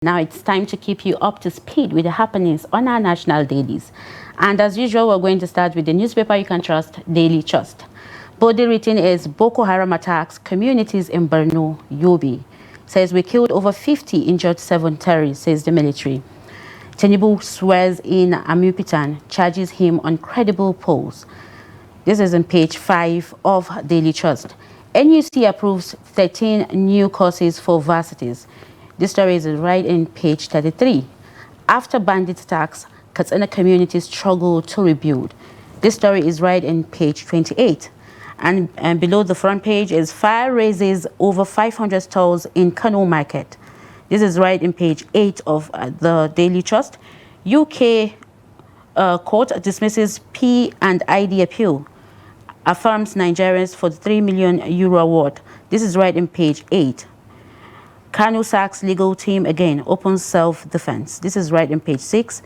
Now it's time to keep you up to speed with the happenings on our national dailies. And as usual, we're going to start with the newspaper you can trust, Daily Trust. Body written is Boko Haram attacks communities in Borno, Yobe. Says we killed over 50, injured 7 terrorists, says the military. Tinubu swears in Amupitan, charges him on credible polls. This is on page 5 of Daily Trust. NUC approves 13 new courses for varsities. This story is right in page 33. After bandit attacks, Katsina communities struggle to rebuild. This story is right in page 28. And below the front page is fire raises over 500 stalls in Kano market. This is right in page 8 of the Daily Trust. UK court dismisses P&ID appeal, affirms Nigerians for the €3 million award. This is right in page 8. Kano sacks legal team again, opens self-defense. This is right in page 6.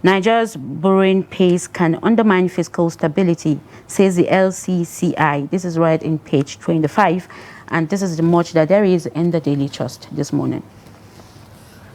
Nigeria's borrowing pace can undermine fiscal stability, says the LCCI. This is right in page 25. And this is the much that there is in the Daily Trust this morning.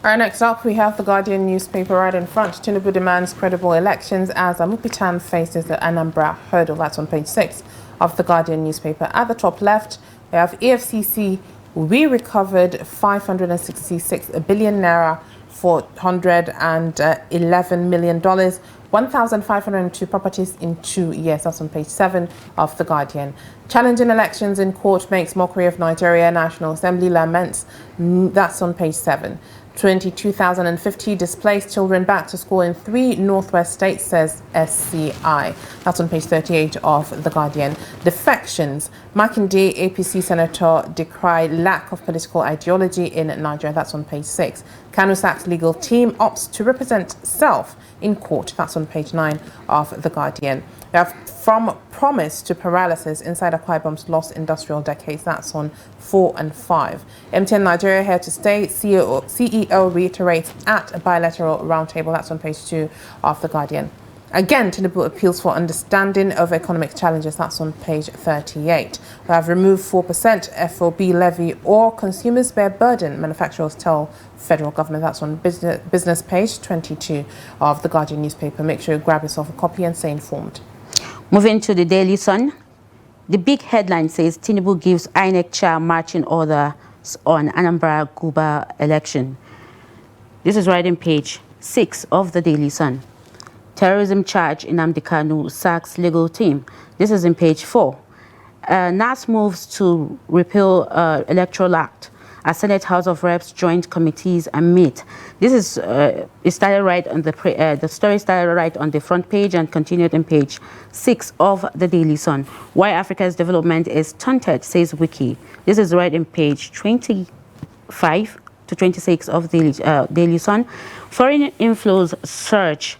All right, next up, we have the Guardian newspaper right in front. Tinubu demands credible elections as Amupitan faces the Anambra hurdle. That's on page 6 of the Guardian newspaper. At the top left, we have EFCC. We recovered 566 billion naira for $111 million, 1,502 properties in 2 years. That's on page 7 of The Guardian. Challenging elections in court makes mockery of Nigeria. National Assembly laments. That's on page 7. 22,050 displaced children back to school in 3 northwest states, says SCI. That's on page 38 of The Guardian. Defections. Makinde, APC senator, decry lack of political ideology in Nigeria. That's on page 6. Kano sacks legal team opts to represent self in court. That's on page 9 of The Guardian. We have from promise to paralysis inside Akwa Ibom's lost industrial decades. That's on 4 and 5. MTN Nigeria here to stay. CEO reiterates at a bilateral roundtable. That's on page 2 of The Guardian. Again, Tinubu appeals for understanding of economic challenges. That's on page 38. We have removed 4% FOB levy or consumers bear burden, manufacturers tell federal government. That's on business page 22 of the Guardian newspaper. Make sure you grab yourself a copy and stay informed. Moving to the Daily Sun, the big headline says Tinubu gives INEC chair marching orders on Anambra Guba election. This is right in page 6 of the Daily Sun. Terrorism charge in Nnamdi Kanu sacks legal team. This is in page 4. NAS moves to repeal Electoral Act as Senate House of Reps joint committees and meet. This is it started right on the story started right on the front page and continued in page 6 of the Daily Sun. Why Africa's development is stunted, says Wiki. This is right in page 25 to 26 of the Daily Sun. Foreign inflows surge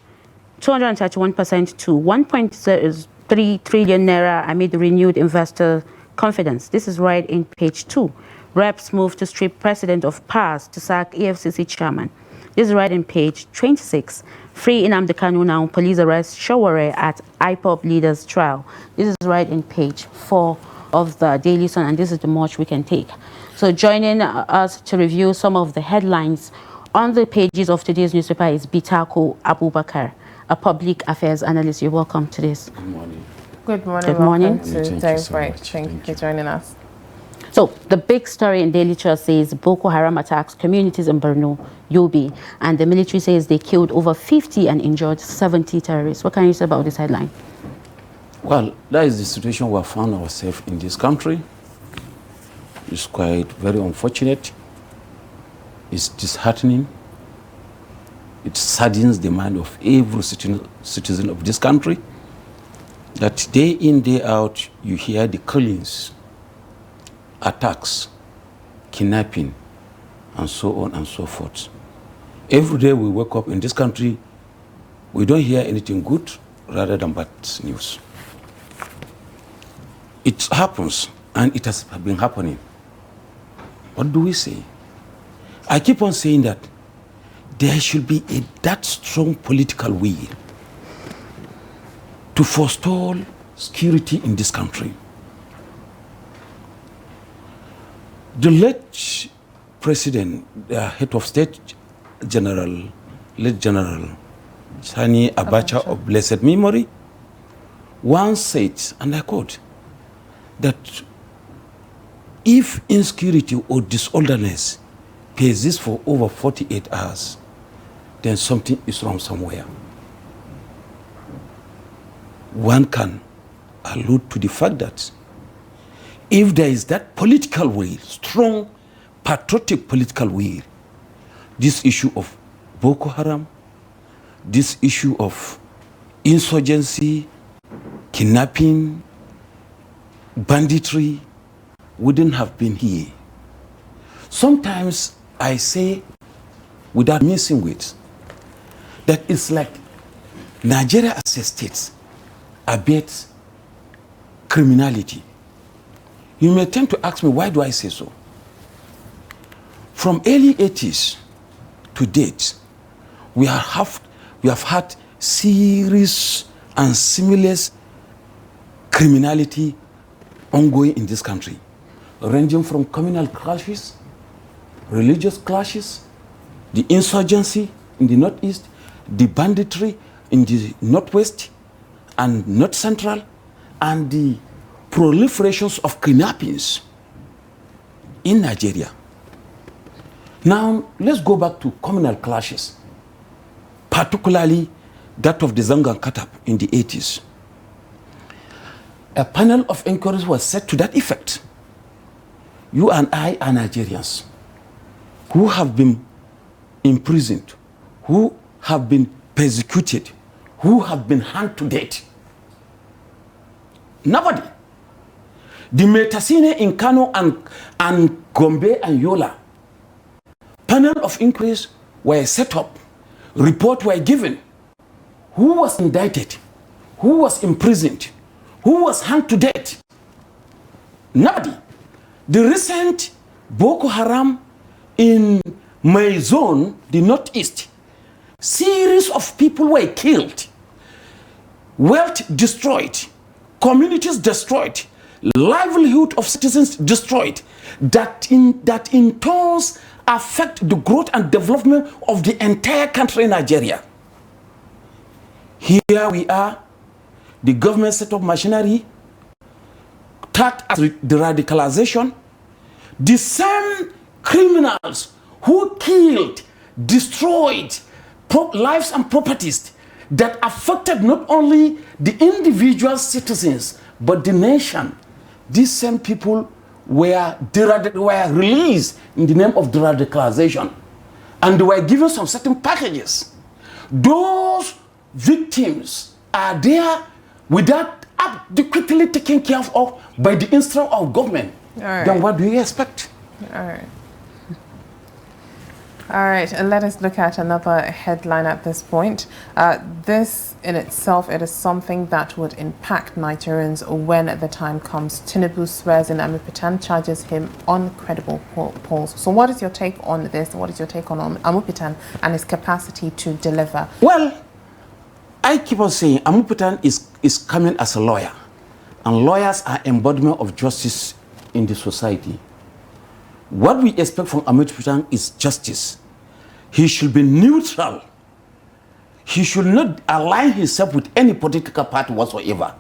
231% to 1.3 trillion naira amid renewed investor confidence. This is right in page 2. Reps move to strip president of powers to sack EFCC chairman. This is right in page 26. Free Nnamdi Kanu now, police arrest Showore at IPOB leaders trial. This is right in page 4 of the Daily Sun, and this is the much we can take. So joining us to review some of the headlines on the pages of today's newspaper is Bitako Abubakar, a public affairs analyst. You're welcome to this. Good morning. Good morning. Good morning. Welcome to Daybreak. Thank you for joining us. So the big story in Daily Trust says Boko Haram attacks communities in Borno, Yobe, and the military says they killed over 50 and injured 70 terrorists. What can you say about this headline? Well, that is the situation we have found ourselves in this country. It's quite very unfortunate. It's disheartening. It saddens the mind of every citizen of this country that day in, day out, you hear the killings, attacks, kidnapping, and so on and so forth. Every day we wake up in this country, we don't hear anything good rather than bad news. It happens, and it has been happening. What do we say? I keep on saying that there should be that strong political will to forestall security in this country. The late president, head of state, late General Sani Abacha of blessed memory, once said, and I quote, that if insecurity or disorderliness persists for over 48 hours, then something is wrong somewhere. One can allude to the fact that if there is that political will, strong patriotic political will, this issue of Boko Haram, this issue of insurgency, kidnapping, banditry wouldn't have been here. Sometimes I say, without missing with, that it's like Nigeria as a state abates criminality. You may tend to ask me, why do I say so? From early 80s to date, we have had serious and seamless criminality ongoing in this country, ranging from communal clashes, religious clashes, the insurgency in the northeast, the banditry in the northwest and north central, and the proliferations of kidnappings in Nigeria. Now, let's go back to communal clashes, particularly that of the Zangan Katap in the 80s. A panel of inquiries was set to that effect. You and I are Nigerians who have been imprisoned, who have been persecuted, who have been hanged to death. Nobody. The Metasine in Kano and Gombe and Yola, panel of inquiries were set up, reports were given. Who was indicted? Who was imprisoned? Who was hanged to death? Nobody. The recent Boko Haram in my zone, the northeast, series of people were killed, wealth destroyed, communities destroyed, livelihood of citizens destroyed, that in turns affect the growth and development of the entire country, Nigeria. Here we are, the government set up machinery, tagged as the radicalization. The same criminals who killed, destroyed lives and properties that affected not only the individual citizens, but the nation. These same people were released in the name of deradicalization, and they were given some certain packages. Those victims are there without adequately taken care of by the instrument of government. Right. Then what do you expect? All right. All right, and let us look at another headline at this point. This in itself, it is something that would impact Nigerians when the time comes. Tinubu swears in Amupitan, charges him on credible polls. So what is your take on this? What is your take on Amupitan and his capacity to deliver? Well, I keep on saying Amupitan is coming as a lawyer, and lawyers are embodiment of justice in the society. What we expect from Amupitan is justice. He should be neutral. He should not align himself with any political party whatsoever.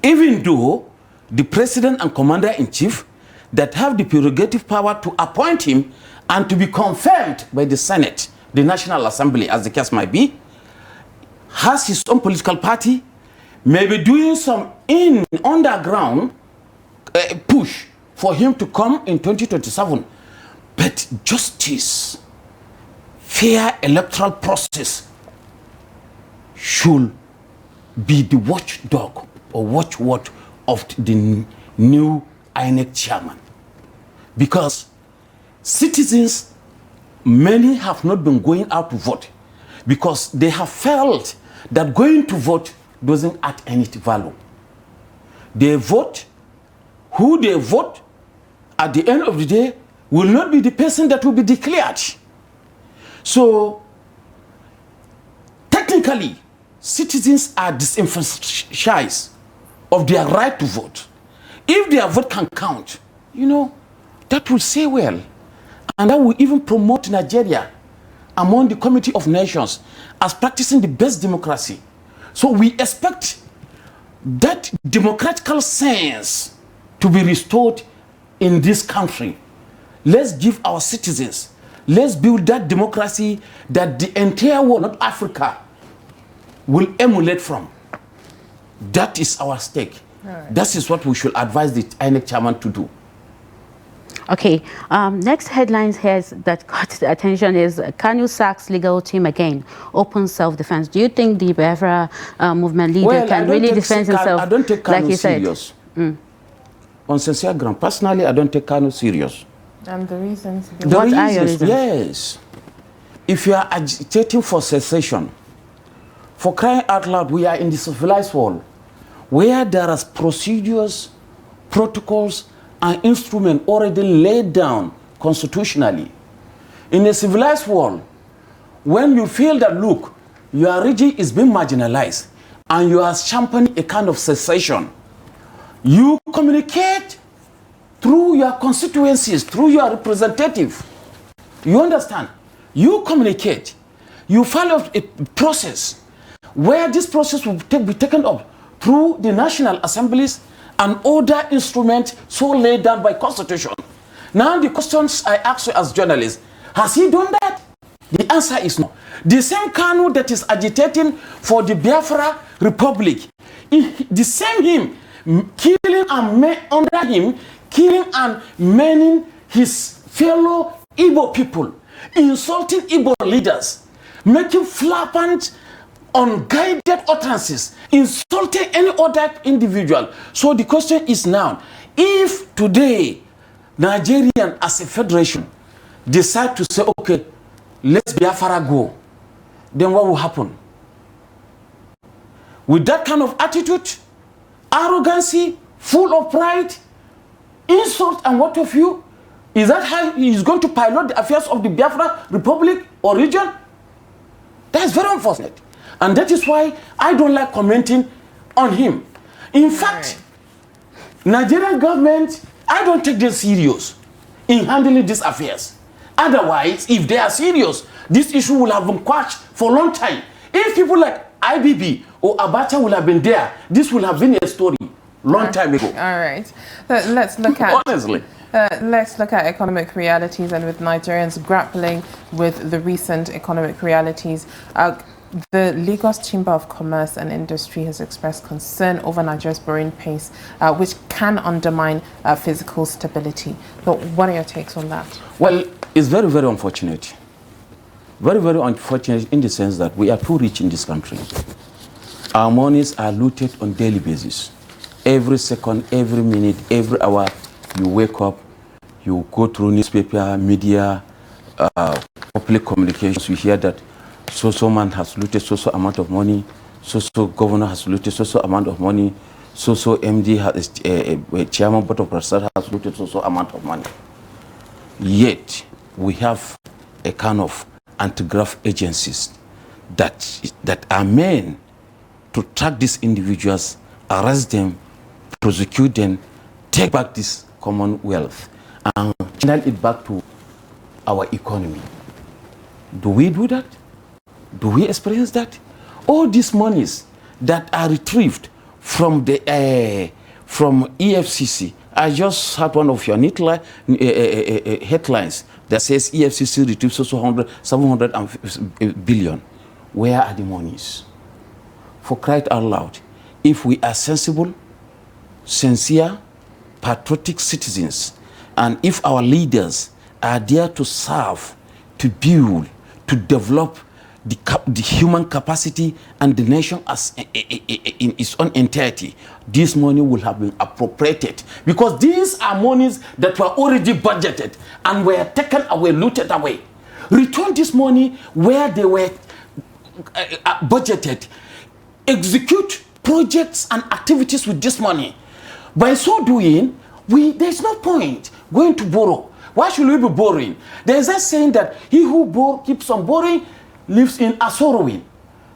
Even though the president and commander-in-chief that have the prerogative power to appoint him and to be confirmed by the Senate, the National Assembly, as the case might be, has his own political party, may be doing some underground push for him to come in 2027. But justice, fair electoral process should be the watchdog or watchword of the new INEC chairman. Because citizens, many have not been going out to vote because they have felt that going to vote doesn't add any value. They vote, who they vote, at the end of the day, will not be the person that will be declared. So, technically, citizens are disenfranchised of their right to vote. If their vote can count, that will say well. And that will even promote Nigeria among the Committee of Nations as practicing the best democracy. So we expect that democratical sense to be restored in this country. Let's give our citizens, let's build that democracy that the entire world, not Africa, will emulate from. That is our stake. Right. That is what we should advise the INEC chairman to do. Okay, next headlines here that caught the attention is Kanu sacks legal team again, open self-defense. Do you think the Biafra movement leader can really defend himself? I don't take Kanu like serious. On sincere ground, personally, I don't take Kanu serious. And the reasons? What are your reasons? Yes. If you are agitating for secession, for crying out loud, we are in the civilized world, where there are procedures, protocols, and instruments already laid down constitutionally. In a civilized world, when you feel that, look, your region is being marginalized, and you are championing a kind of secession, you communicate through your constituencies, through your representative. You understand? You communicate. You follow a process where this process will be taken up through the national assemblies and other instruments so laid down by constitution. Now the questions I ask you as journalists, has he done that? The answer is no. The same Kanu that is agitating for the Biafra Republic, the same him killing and under him, killing and maiming his fellow Igbo people, insulting Igbo leaders, making flippant, unguided utterances, insulting any other individual. So the question is now, if today Nigerian as a federation decide to say, okay, let's Biafra go, then what will happen? With that kind of attitude, arrogancy, full of pride, insult and what of you, is that how he is going to pilot the affairs of the Biafra Republic or region? That's very unfortunate. And that is why I don't like commenting on him. In fact, Nigerian government, I don't take them serious in handling these affairs. Otherwise, if they are serious, this issue will have been quashed for a long time. If people like IBB or Abacha will have been there, this will have been a story long time ago. All right. Let's look at... Honestly. Let's look at economic realities, and with Nigerians grappling with the recent economic realities. The Lagos Chamber of Commerce and Industry has expressed concern over Nigeria's borrowing pace, which can undermine physical stability. So what are your takes on that? Well, it's very, very unfortunate. Very, very unfortunate in the sense that we are too rich in this country. Our monies are looted on a daily basis. Every second, every minute, every hour, you wake up, you go through newspaper, media, public communications, you hear that so-so man has looted so-so amount of money, so-so governor has looted so-so amount of money, so-so MD, chairman board of trustees has looted so-so amount of money. Yet, we have a kind of anti-graft agencies that are meant to track these individuals, arrest them, prosecute them, take back this commonwealth, and channel it back to our economy. Do we do that? Do we experience that? All these monies that are retrieved from the from EFCC, I just had one of your headlines that says EFCC retrieved so 700 billion. Where are the monies? For crying out loud, if we are sensible, sincere, patriotic citizens, and if our leaders are there to serve, to build, to develop the human capacity and the nation as in its own entirety, this money will have been appropriated, because these are monies that were already budgeted and were taken away, looted away. Return this money where they were budgeted. Execute projects and activities with this money. By so doing, there's no point going to borrow. Why should we be borrowing? There's that saying that he who keeps on borrowing lives in a sorrowing.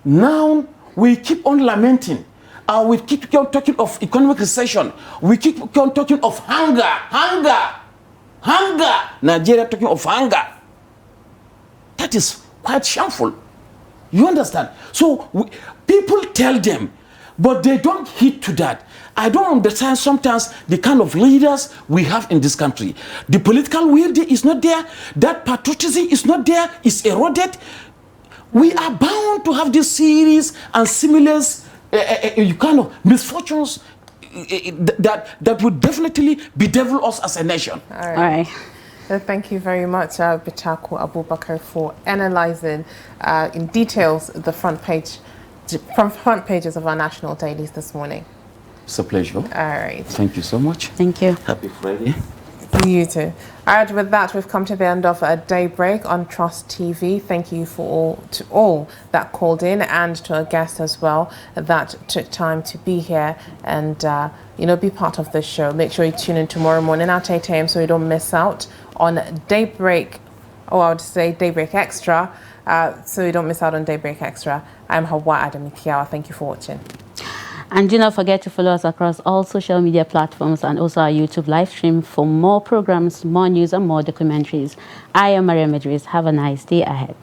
Now we keep on lamenting. We keep on talking of economic recession. We keep on talking of hunger. Nigeria talking of hunger. That is quite shameful. You understand? So people tell them, but they don't heed to that. I don't understand sometimes the kind of leaders we have in this country. The political will is not there. That patriotism is not there. It's eroded. We are bound to have this series and similar kind of misfortunes that would definitely bedevil us as a nation. All right. All right. Thank you very much, Bitaku Abubakar, for analysing in details the front pages of our national dailies this morning. It's a pleasure. All right. Thank you so much. Thank you. Happy Friday. You too. All right, with that, we've come to the end of a Daybreak on Trust TV. Thank you to all that called in, and to our guests as well that took time to be here and be part of this show. Make sure you tune in tomorrow morning at 8 a.m. so you don't miss out on Daybreak, or I would say Daybreak Extra, so you don't miss out on Daybreak Extra. I'm Hawa Adamikiawa. Thank you for watching. And do not forget to follow us across all social media platforms and also our YouTube live stream for more programs, more news, and more documentaries. I am Maria Medris. Have a nice day ahead.